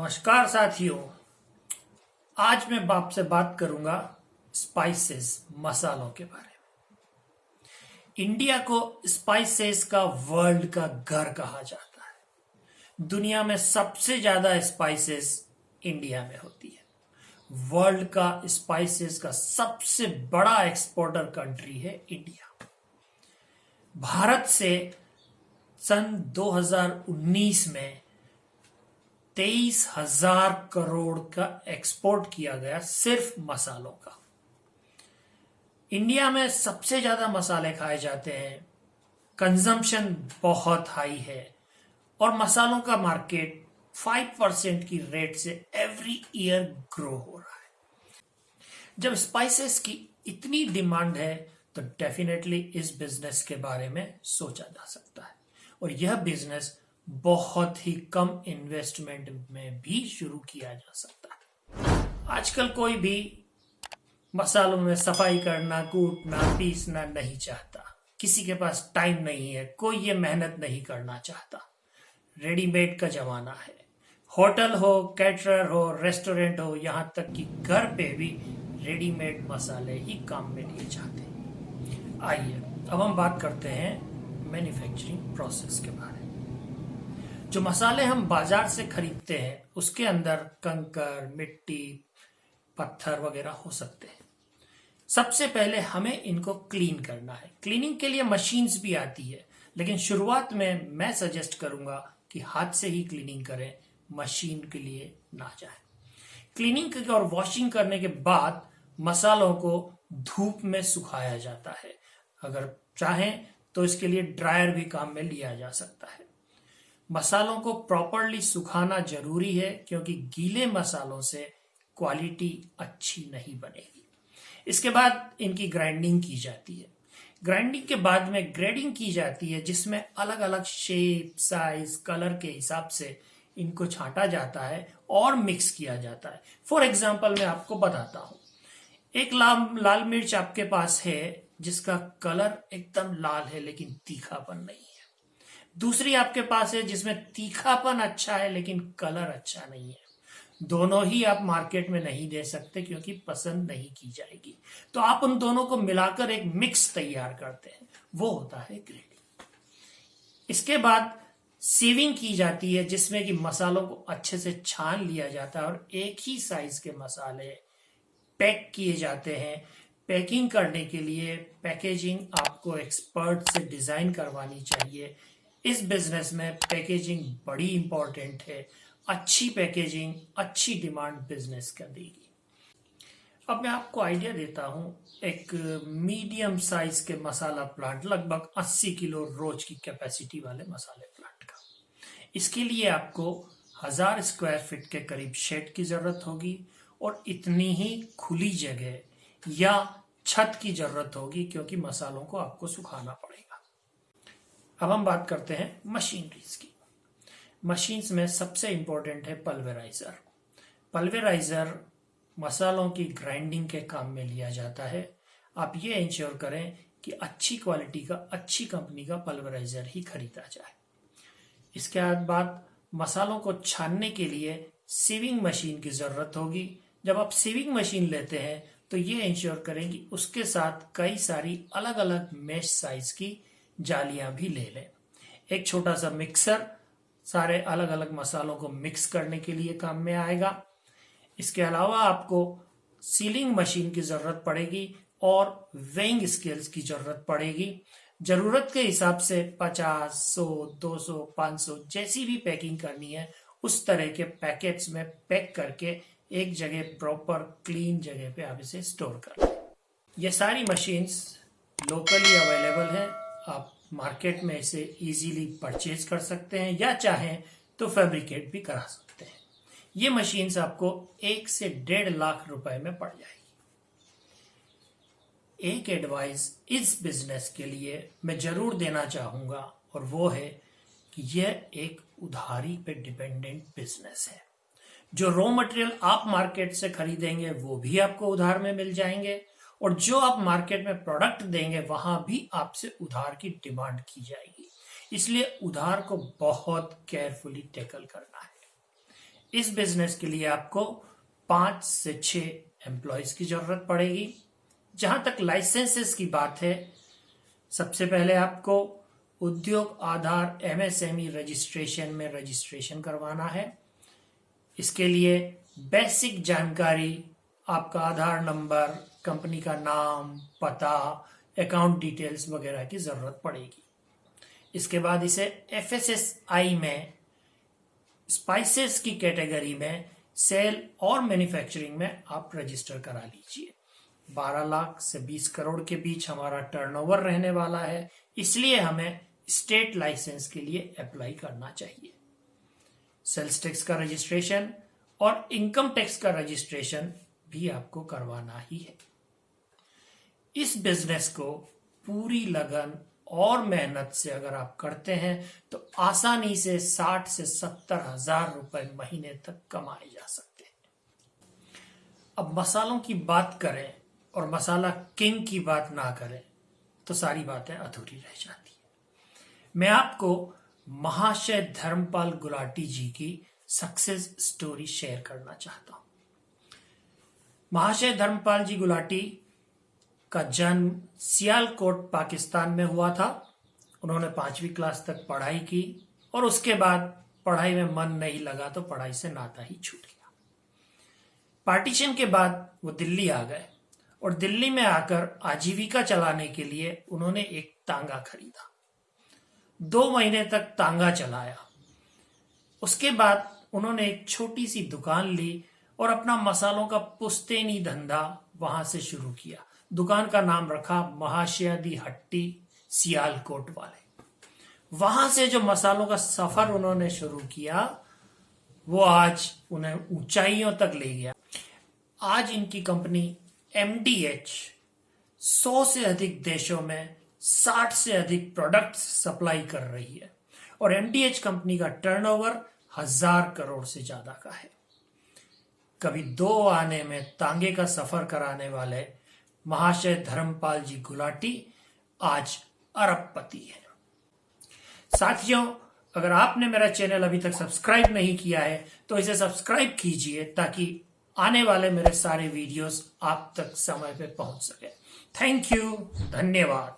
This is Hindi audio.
नमस्कार साथियों। आज मैं आपसे बात करूंगा स्पाइसेस मसालों के बारे में। इंडिया को स्पाइसेस का वर्ल्ड का घर कहा जाता है। दुनिया में सबसे ज्यादा स्पाइसेस इंडिया में होती है। वर्ल्ड का स्पाइसेस का सबसे बड़ा एक्सपोर्टर कंट्री है इंडिया। भारत से सन 2019 में 23,000 करोड़ का एक्सपोर्ट किया गया सिर्फ मसालों का। इंडिया में सबसे ज्यादा मसाले खाए जाते हैं, कंजम्पशन बहुत हाई है और मसालों का मार्केट 5% की रेट से एवरी ईयर ग्रो हो रहा है। जब स्पाइसेस की इतनी डिमांड है तो डेफिनेटली इस बिजनेस के बारे में सोचा जा सकता है और यह बिजनेस बहुत ही कम इन्वेस्टमेंट में भी शुरू किया जा सकता है। आजकल कोई भी मसालों में सफाई करना, कूटना, पीसना नहीं चाहता। किसी के पास टाइम नहीं है, कोई ये मेहनत नहीं करना चाहता। रेडीमेड का जमाना है। होटल हो, कैटरर हो, रेस्टोरेंट हो, यहां तक कि घर पे भी रेडीमेड मसाले ही काम में लिए जाते हैं। आइए अब हम बात करते हैं मैन्युफैक्चरिंग प्रोसेस के बारे में। जो मसाले हम बाजार से खरीदते हैं उसके अंदर कंकर, मिट्टी, पत्थर वगैरह हो सकते हैं। सबसे पहले हमें इनको क्लीन करना है। क्लीनिंग के लिए मशीन्स भी आती है, लेकिन शुरुआत में मैं सजेस्ट करूंगा कि हाथ से ही क्लीनिंग करें, मशीन के लिए ना जाए। क्लीनिंग और वॉशिंग करने के बाद मसालों को धूप में सुखाया जाता है। अगर चाहें तो इसके लिए ड्रायर भी काम में लिया जा सकता है। मसालों को प्रॉपरली सुखाना जरूरी है क्योंकि गीले मसालों से क्वालिटी अच्छी नहीं बनेगी। इसके बाद इनकी ग्राइंडिंग की जाती है। ग्राइंडिंग के बाद में ग्रेडिंग की जाती है, जिसमें अलग अलग शेप, साइज, कलर के हिसाब से इनको छांटा जाता है और मिक्स किया जाता है। फॉर एग्जाम्पल मैं आपको बताता हूं। एक लाल मिर्च आपके पास है जिसका कलर एकदम लाल है लेकिन तीखापन नहीं है। दूसरी आपके पास है जिसमें तीखापन अच्छा है लेकिन कलर अच्छा नहीं है। दोनों ही आप मार्केट में नहीं दे सकते क्योंकि पसंद नहीं की जाएगी। तो आप उन दोनों को मिलाकर एक मिक्स तैयार करते हैं, वो होता है ग्रेडिंग। इसके बाद सीविंग की जाती है, जिसमें कि मसालों को अच्छे से छान लिया जाता है और एक ही साइज के मसाले पैक किए जाते हैं। पैकिंग करने के लिए पैकेजिंग आपको एक्सपर्ट से डिजाइन करवानी चाहिए। इस बिजनेस में पैकेजिंग बड़ी इंपॉर्टेंट है। अच्छी पैकेजिंग अच्छी डिमांड बिजनेस का देगी। अब मैं आपको आइडिया देता हूं। एक मीडियम साइज के मसाला प्लांट, लगभग 80 किलो रोज की कैपेसिटी वाले मसाले प्लांट का। इसके लिए आपको 1000 स्क्वायर फीट के करीब शेड की जरूरत होगी और इतनी ही खुली जगह या छत की जरूरत होगी क्योंकि मसालों को आपको सुखाना पड़ेगा। अब हम बात करते हैं मशीनरीज की। मशीन्स में सबसे इंपॉर्टेंट है पल्वेराइजर। पल्वेराइजर मसालों की ग्राइंडिंग के काम में लिया जाता है। आप ये इंश्योर करें कि अच्छी क्वालिटी का, अच्छी कंपनी का पल्वेराइजर ही खरीदा जाए। इसके बाद मसालों को छानने के लिए सीविंग मशीन की जरूरत होगी। जब आप सीविंग मशीन लेते हैं तो ये इंश्योर करें कि उसके साथ कई सारी अलग अलग मेश साइज की जालियां भी ले लें। एक छोटा सा मिक्सर सारे अलग अलग मसालों को मिक्स करने के लिए काम में आएगा। इसके अलावा आपको सीलिंग मशीन की जरूरत पड़ेगी और वेइंग स्केल्स की जरूरत पड़ेगी। जरूरत के हिसाब से 50, 100, 200, 500 जैसी भी पैकिंग करनी है उस तरह के पैकेट्स में पैक करके एक जगह प्रॉपर क्लीन जगह पे आप इसे स्टोर कर लें। ये सारी मशीन्स लोकली अवेलेबल है। आप मार्केट में इसे इजीली परचेज कर सकते हैं या चाहें तो फैब्रिकेट भी करा सकते हैं। ये मशीन्स आपको 1 से 1.5 लाख रुपए में पड़ जाएगी। एक एडवाइस इस बिजनेस के लिए मैं जरूर देना चाहूंगा और वो है कि यह एक उधारी पे डिपेंडेंट बिजनेस है। जो रॉ मटेरियल आप मार्केट से खरीदेंगे वो भी आपको उधार में मिल जाएंगे और जो आप मार्केट में प्रोडक्ट देंगे वहां भी आपसे उधार की डिमांड की जाएगी। इसलिए उधार को बहुत केयरफुली टैकल करना है। इस बिजनेस के लिए आपको 5 से 6 एम्प्लॉयज की जरूरत पड़ेगी। जहां तक लाइसेंसेस की बात है, सबसे पहले आपको उद्योग आधार एमएसएमई रजिस्ट्रेशन में रजिस्ट्रेशन करवाना है। इसके लिए बेसिक जानकारी, आपका आधार नंबर, कंपनी का नाम, पता, अकाउंट डिटेल्स वगैरह की जरूरत पड़ेगी। इसके बाद इसे एफएसएसआई में स्पाइसेस की कैटेगरी में सेल और मैन्युफैक्चरिंग में आप रजिस्टर करा लीजिए। 12 लाख से 20 करोड़ के बीच हमारा टर्नओवर रहने वाला है, इसलिए हमें स्टेट लाइसेंस के लिए अप्लाई करना चाहिए। सेल्स टैक्स का रजिस्ट्रेशन और इनकम टैक्स का रजिस्ट्रेशन भी आपको करवाना ही है। इस बिजनेस को पूरी लगन और मेहनत से अगर आप करते हैं तो आसानी से 60 से 70 हजार रुपए महीने तक कमाए जा सकते हैं। अब मसालों की बात करें और मसाला किंग की बात ना करें तो सारी बातें अधूरी रह जाती है। मैं आपको महाशय धर्मपाल गुलाटी जी की सक्सेस स्टोरी शेयर करना चाहता हूं। महाशय धर्मपाल जी गुलाटी का जन्म सियालकोट पाकिस्तान में हुआ था। उन्होंने 5वीं क्लास तक पढ़ाई की और उसके बाद पढ़ाई में मन नहीं लगा तो पढ़ाई से नाता ही छूट गया। पार्टीशन के बाद वो दिल्ली आ गए और दिल्ली में आकर आजीविका चलाने के लिए उन्होंने एक तांगा खरीदा। 2 महीने तक तांगा चलाया। उसके बाद उन्होंने एक छोटी सी दुकान ली और अपना मसालों का पुश्तैनी धंधा वहां से शुरू किया। दुकान का नाम रखा महाशय दी हट्टी सियालकोट वाले। वहां से जो मसालों का सफर उन्होंने शुरू किया वो आज उन्हें ऊंचाइयों तक ले गया। आज इनकी कंपनी एमडीएच 100 से अधिक देशों में 60 से अधिक प्रोडक्ट्स सप्लाई कर रही है और एमडीएच कंपनी का टर्नओवर 1000 करोड़ से ज्यादा का है। कभी 2 आने में तांगे का सफर कराने वाले महाशय धर्मपाल जी गुलाटी आज अरबपति है। साथियों, अगर आपने मेरा चैनल अभी तक सब्सक्राइब नहीं किया है तो इसे सब्सक्राइब कीजिए ताकि आने वाले मेरे सारे वीडियोस आप तक समय पे पहुंच सके। थैंक यू, धन्यवाद।